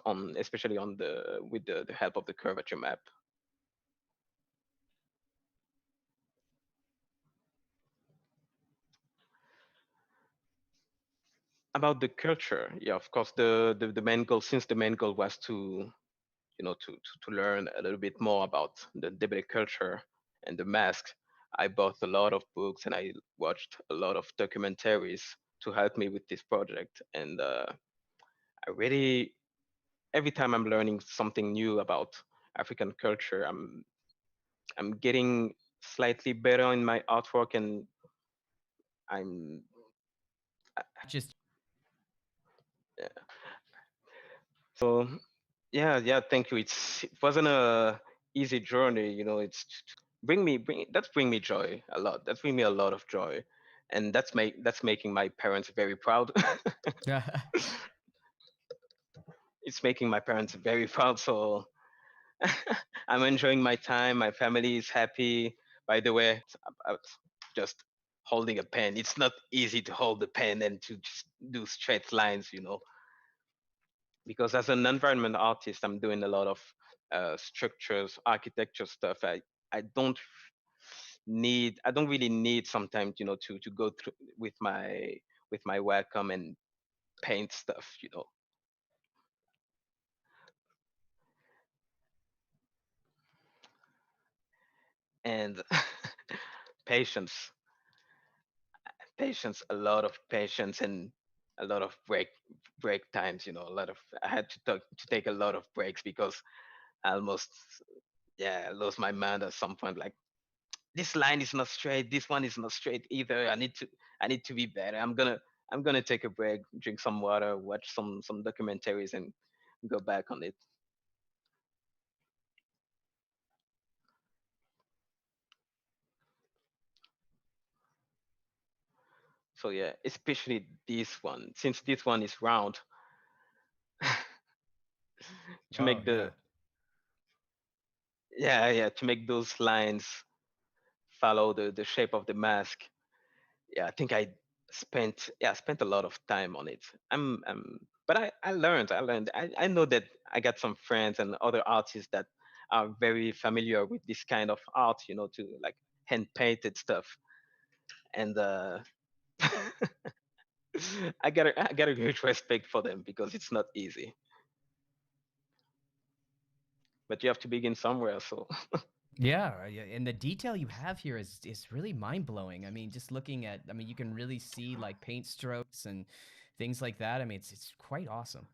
on, especially on the with the help of the curvature map. About the culture, yeah, of course, the main goal, since the main goal was to, you know, to learn a little bit more about the Ndebele culture and the mask, I bought a lot of books and I watched a lot of documentaries to help me with this project. And I really, every time I'm learning something new about African culture, I'm getting slightly better in my artwork, and I'm Just yeah. So yeah, thank you. It wasn't a easy journey, you know. It's bring me joy a lot. That's bring me a lot of joy, and that's making my parents very proud. It's making my parents very proud. So I'm enjoying my time. My family is happy. By the way, it's about just holding a pen. It's not easy to hold the pen and to just do straight lines, you know, because as an environment artist, I'm doing a lot of structures, architecture stuff. I don't really need sometimes, you know, to go through with my Wacom and paint stuff, you know. And patience, patience, a lot of patience, and a lot of break times, you know. A lot of I had to take a lot of breaks because I almost, yeah, I lost my mind at some point. Like, this line is not straight, this one is not straight either. I need to be better. I'm gonna take a break, drink some water, watch some documentaries, and go back on it. So yeah, especially this one, since this one is round, to oh make yeah. the to make those lines follow the shape of the mask. Yeah, I think I spent a lot of time on it. But I know that I got some friends and other artists that are very familiar with this kind of art, you know, to like hand painted stuff. And I got a great respect for them because it's not easy. But you have to begin somewhere. So Yeah, yeah, and the detail you have here is really mind-blowing. I mean, just looking at, I mean, you can really see like paint strokes and things like that. I mean, it's quite awesome.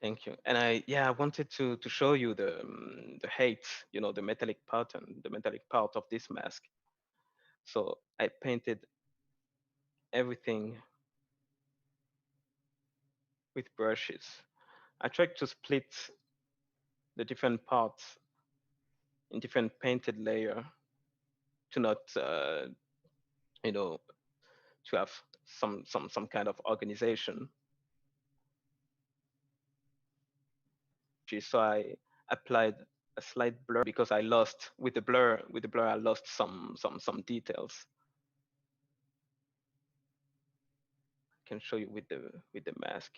thank you. And I wanted to show you the hate, you know, the metallic part of this mask. So I painted everything with brushes. I tried to split the different parts in different painted layer to not, you know, to have some kind of organization. So I applied. a slight blur because I lost with the blur I lost some details. I can show you with the mask.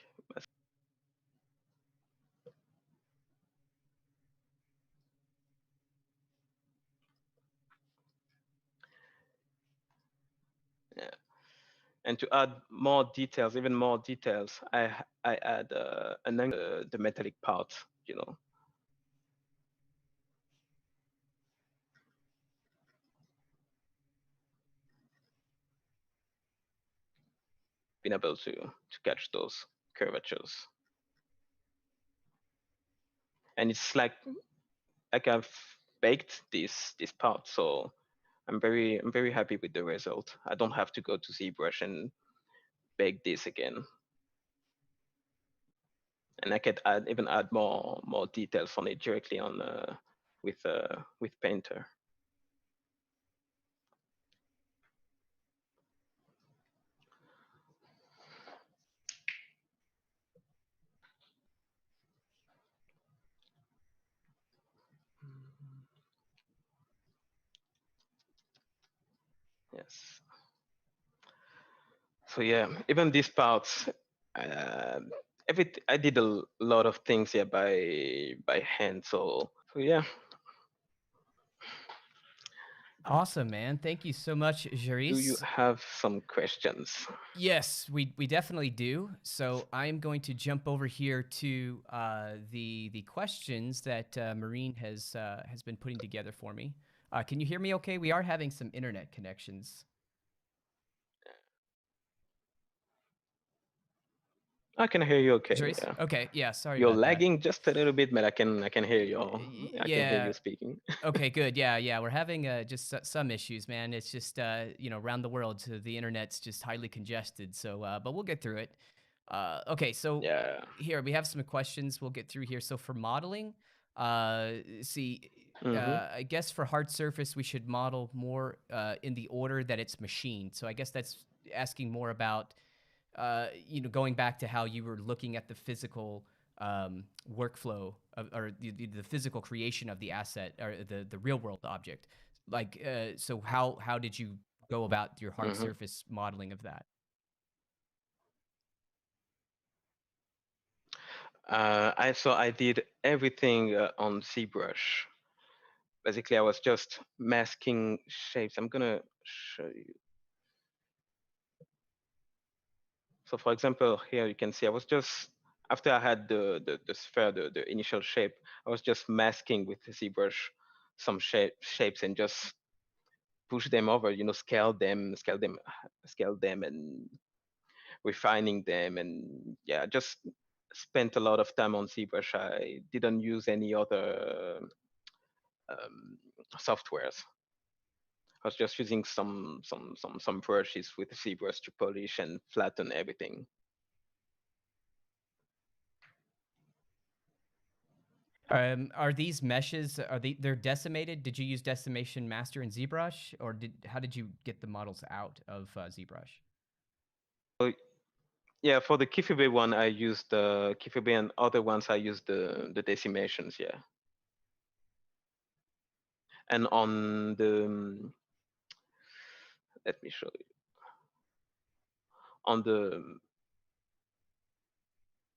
Yeah. And to add more details, even more details, I add an angle, the metallic part, you know, being able to catch those curvatures. And it's like I've baked this part, so I'm very happy with the result. I don't have to go to ZBrush and bake this again, and I can even add more details on it directly on with Painter. Yes. So yeah, even these parts, uh, I did a lot of things here by hand. So yeah. Awesome, man. Thank you so much, Do you Jeryce. have some questions? Yes, we definitely do. So I'm going to jump over here to the questions that Marine has been putting together for me. Can you hear me? Okay, we are having some internet connections. I can hear you okay. Jeryce? Yeah. Okay, yeah. Sorry You're about that. lagging just a little bit, but I can hear you. I can hear you Yeah. speaking. Okay, good. Yeah, yeah. We're having just some issues, man. It's just around the world, so the internet's just highly congested. So, but we'll get through it. Okay, so Yeah. here we have some questions we'll get through here. So for modeling, see, Mm-hmm. I guess for hard surface we should model more in the order that it's machined. So I guess that's asking more about going back to how you were looking at the physical workflow or the physical creation of the asset or the real world object. Like, so how did you go about your hard Mm-hmm. surface modeling of that? I did everything on ZBrush. Basically, I was just masking shapes. I'm gonna show you. So for example, here you can see I was just after I had the sphere, the initial shape, I was just masking with the ZBrush some shapes and just push them over, scale them, and refining them, and yeah, just spent a lot of time on ZBrush. I didn't use any other um, softwares. I was just using some brushes with ZBrush to polish and flatten everything. Are these meshes? They're decimated? Did you use Decimation Master and ZBrush, or how did you get the models out of ZBrush? So yeah, for the Kifibe one, I used the Kifibe, and other ones I used the decimations. Yeah, and on the let me show you on the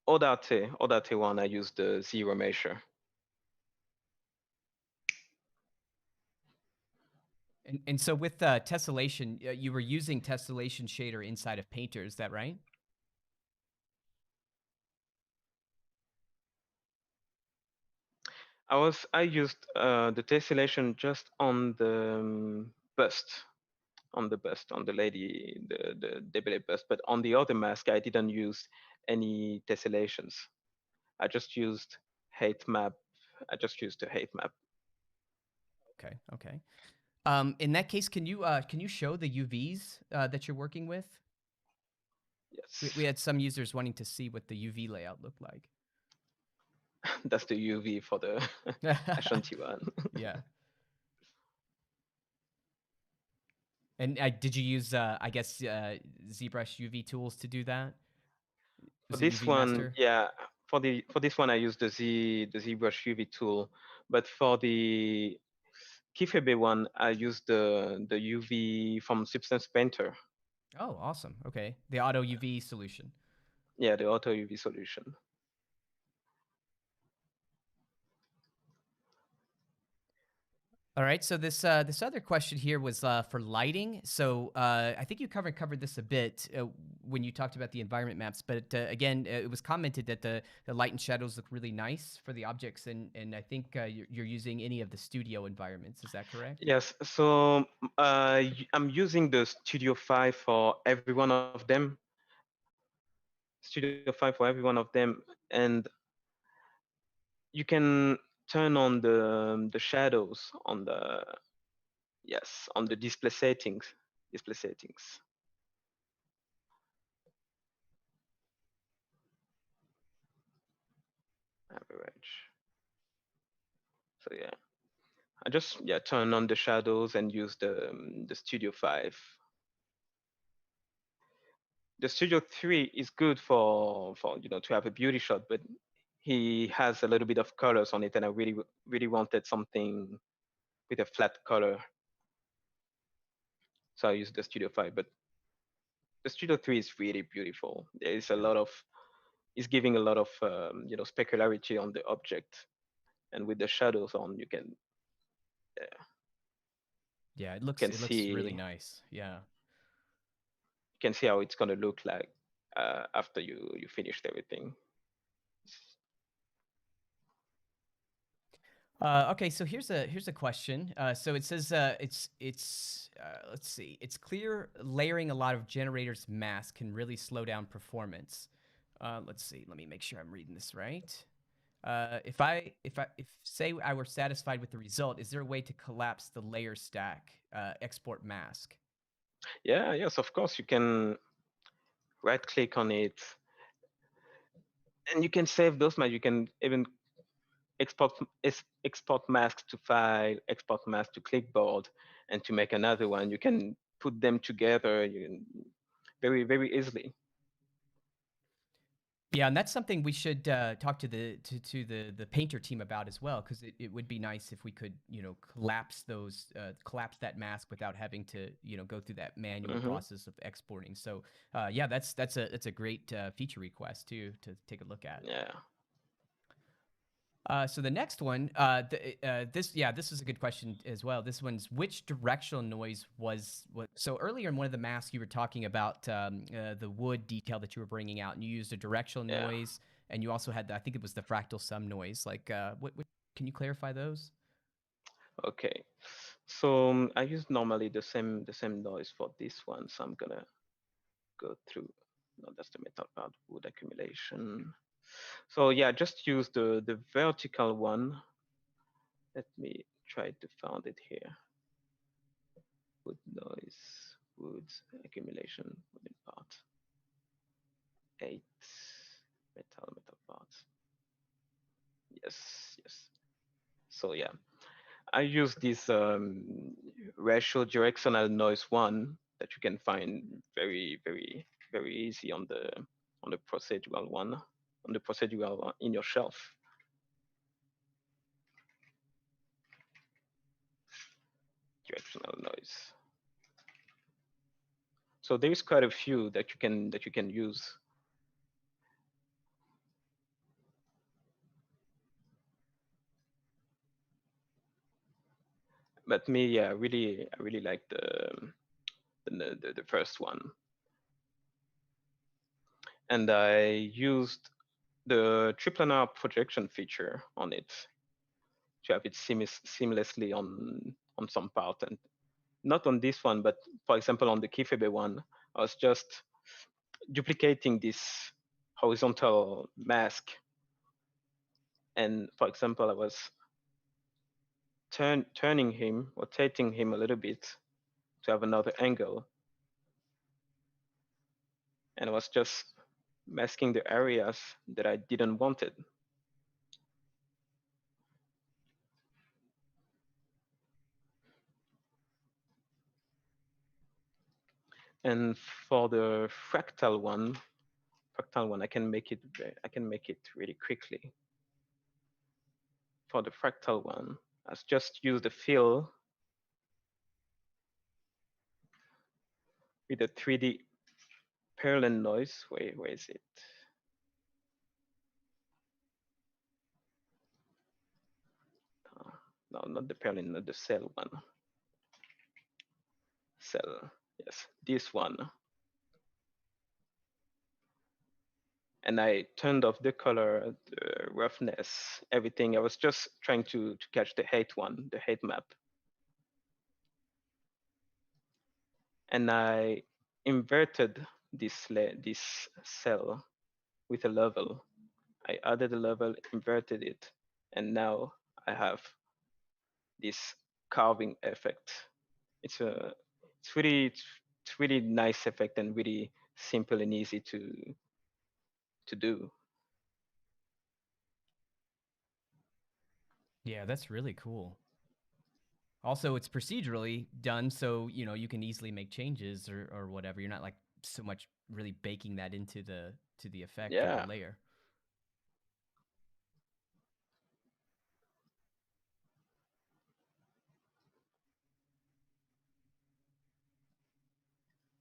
Odate one, I used the zero measure. And so with tessellation, you were using tessellation shader inside of Painter, is that right? I used the tessellation just on the bust, on the lady, the Ndebele bust, but on the other mask I didn't use any tessellations. I just used height map. I just used the height map. Okay, okay. In that case, can you show the UVs that you're working with? We Yes, had some users wanting to see what the UV layout looked like. that's the UV for the Ashanti one. Yeah. And did you use, I guess, ZBrush UV tools to do that? For Was it this UV one, Master? yeah, for this one I use the ZBrush UV tool, but for the Kifebe one I use the UV from Substance Painter. Oh, awesome. Okay. The auto UV solution. Yeah, the auto UV solution. All right. So this other question here was for lighting. So I think you covered this a bit when you talked about the environment maps. But again, it was commented that the light and shadows look really nice for the objects, and I think you're using any of the studio environments. Is that correct? Yes, so I'm using the Studio 5 for every one of them. Studio 5 for every one of them, and you can turn on the shadows on the yes on the display settings. Display settings. Average. So yeah, I just turn on the shadows and use the Studio 5. The Studio 3 is good for to have a beauty shot, but he has a little bit of colors on it, and I really wanted something with a flat color, so I used the Studio 5. But the Studio 3 is really beautiful. There is a Yeah. lot of it's giving a lot of specularity on the object, and with the shadows on, Yeah. It looks really see nice. Yeah. you can see how it's gonna look like after you finished everything. Okay, so here's a question. So it says it's let's see, it's clear layering a lot of generators mask can really slow down performance. Let's see, let me make sure I'm reading this right. If say I were satisfied with the result, is there a way to collapse the layer stack export mask? Yeah, yes, of course you can right click on it, and you can save those masks. You can even export export masks to file, export mask to clipboard, and to make another one. You can put them together very easily. Yeah, and that's something we should talk to the painter team about as well, because it would be nice if we could collapse those collapse that mask without having to go through that manual Hmm. process of exporting. So yeah, that's a great feature request too to take a look at. Yeah. So the next one, this is a good question as well. This one's which directional noise was what? So earlier in one of the masks, you were talking about the wood detail that you were bringing out, and you used a directional Yeah. noise, and you also had I think it was the fractal sum noise. Like, what? Can you clarify those? Okay. So I use normally the same noise for this one. So I'm gonna go through. No, that's the metal part. Wood accumulation. So yeah, just use the vertical one. Let me try to find it here. Wood noise, wood accumulation, wooden part. 8 metal parts. Yes. So yeah, I use this ratio directional noise one that you can find very easy on the procedural one, on the procedural one in your shelf. Directional noise. So there is quite a few that you can use. But me, yeah, I really like the first one, and I used the triplanar projection feature on it to have it seamlessly on some part, and not on this one, but for example on the Kifebe one, I was just duplicating this horizontal mask, and for example I was turning him, rotating him a little bit to have another angle, and I was just masking the areas that I didn't want it. And for the fractal one, fractal one, I can make it really quickly. For the fractal one, I just use the fill with the 3D Perlin noise. Where is it? Uh, no, not the Perlin, not the cell one. Cell, yes, this one. And I turned off the color, the roughness, everything. I was just trying to catch the height one, the height map. And I inverted this cell with a level. I added a level, inverted it, and now I have this carving effect. It's a it's really nice effect and really simple and easy to do. Yeah, that's really cool. Also, it's procedurally done, so you can easily make changes or whatever. You're not like so much really baking that into the effect or the Yeah, layer.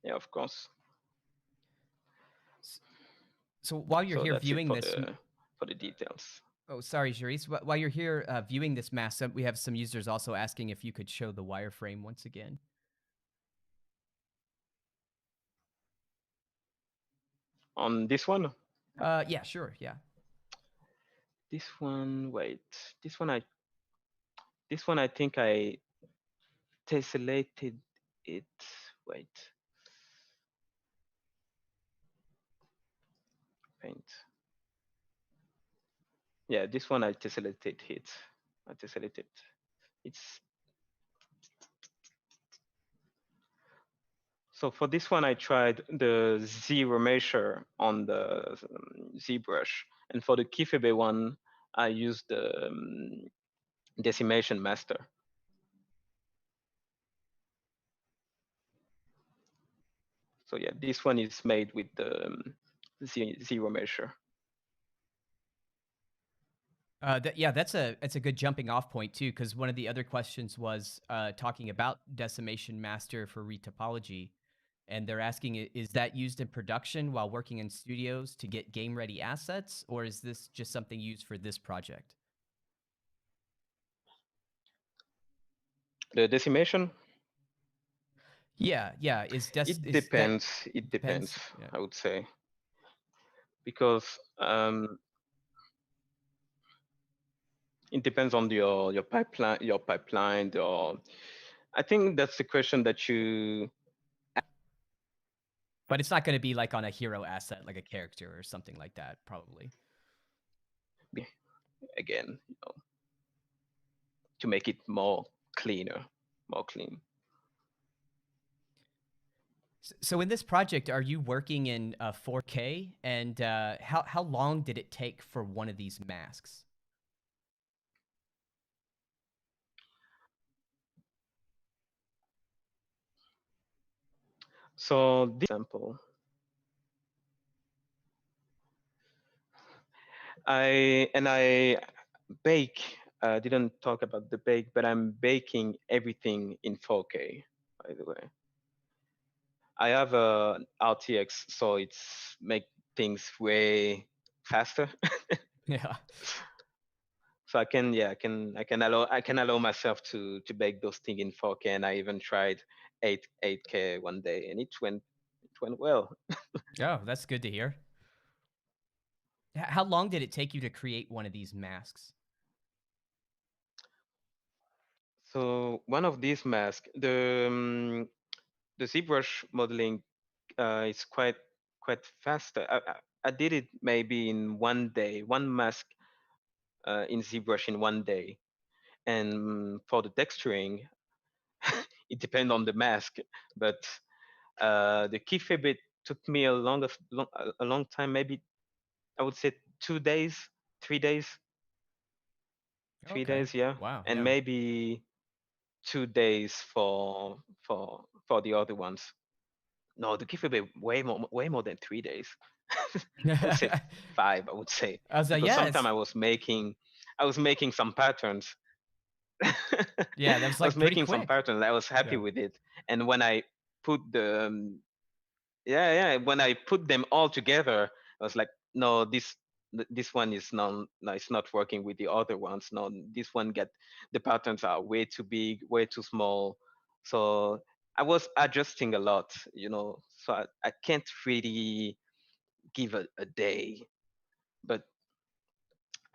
yeah, of course. So while you're So here that's it viewing this, for the details. oh, sorry, Jeryce. While you're here viewing this mask, we have some users also asking if you could show the wireframe once again. On this one, Yeah, sure, yeah. this one, wait, this one I this one I think I tessellated it. Wait, paint. Yeah, this one I tessellated it. I tessellated. It's so for this one I tried the zero measure on the ZBrush, and for the Kifebe one I used the decimation master. So yeah, this one is made with the zero measure. Yeah, that's a good jumping off point too, because one of the other questions was talking about decimation master for retopology, and they're asking, is that used in production while working in studios to get game ready assets, or is this just something used for this project? The decimation, Yeah, yeah. it Is that depends. It depends, depends? Yeah. I would say, because it depends on your pipeline, Or I think that's the question that you But it's not going to be like on a hero asset, like a character or something like that, probably. again, to make it more cleaner, more clean. So in this project, are you working in 4K? And how long did it take for one of these masks? So this example, I bake. Didn't talk about the bake, but I'm baking everything in 4K. By the way, I have a RTX, so it's make things way faster. Yeah. So I can allow myself to bake those things in 4K, and I even tried 8K one day, and it went well. Oh, that's good to hear. How long did it take you to create one of these masks? So one of these masks, the ZBrush modeling is quite fast. I did it maybe in one day, one mask in ZBrush in one day, and for the texturing, it depends on the mask, but the keyframe bit took me a long time, maybe I would say 2 days, 3 days, Okay. 3 days, yeah, Wow. and Yeah. maybe 2 days for the other ones. No, the keyframe bit way more than 3 days. I would say five. I would say I was like, because yeah, sometime I was making some patterns. I yeah, that was was like pretty making some quick. patterns. I was happy Yeah. with it, and when I put the yeah, yeah, when I put them all together, I was like, no, this one is no, it's not working with the other ones. No, this one get the patterns are way too big, way too small. So I was adjusting a lot, So I can't really give a day, but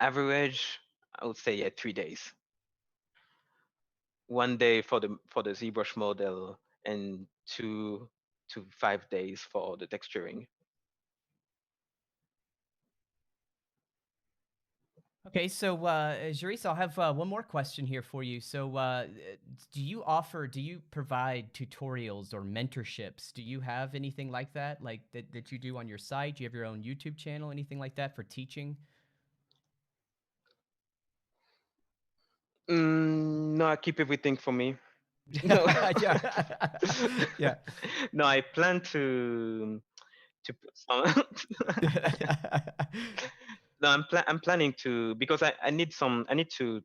average, I would say, yeah, 3 days. One day for the ZBrush model, and 2 to 5 days for the texturing. Okay, so Jeryce, I'll have one more question here for you. So, do you provide tutorials or mentorships? Do you have anything like that, that you do on your site? Do you have your own YouTube channel, anything like that for teaching? No, I keep everything for me. No, Yeah, yeah. no, I plan to put some. No, I'm planning to, because I need to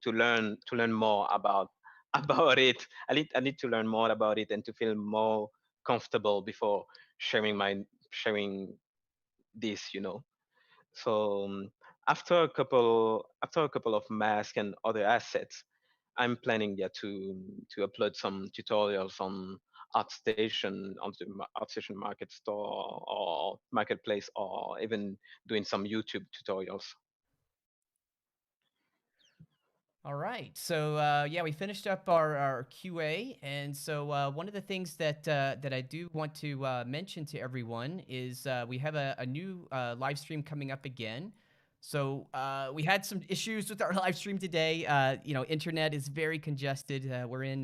learn more about about it. I need to learn more about it and to feel more comfortable before sharing this. So after a couple of masks and other assets, I'm planning, yeah, to upload some tutorials on ArtStation, on the ArtStation Market Store or Marketplace, or even doing some YouTube tutorials. All right. So yeah, we finished up our QA, and so one of the things that I do want to mention to everyone is we have a new live stream coming up again. So we had some issues with our live stream today. Internet is very congested. We're in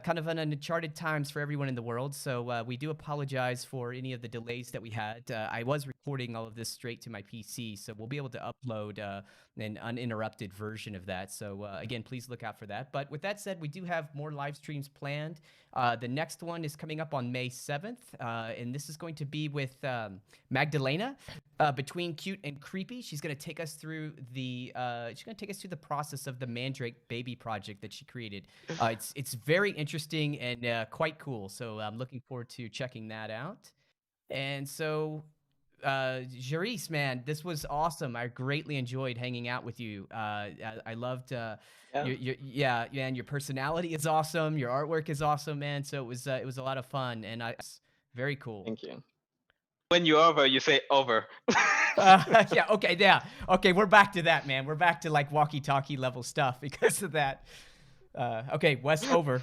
kind of an uncharted times for everyone in the world. So we do apologize for any of the delays that we had. I was recording all of this straight to my PC, so we'll be able to upload an uninterrupted version of that. So again, please look out for that. But with that said, we do have more live streams planned. The next one is coming up on May 7th, and this is going to be with Magdalena. Between cute and creepy, she's going to take us through the process of the Mandrake baby project that she created. It's very interesting and quite cool. So I'm looking forward to checking that out. And so Jeryce, man, this was awesome. I greatly enjoyed hanging out with you. I loved Yeah, yeah, man. Your personality is awesome. Your artwork is awesome, man. So it was a lot of fun, and very cool. thank you. When you're over, you say over. Yeah, okay, yeah, okay. We're back to that, man. We're back to like walkie-talkie level stuff because of that. Okay, Wes, over.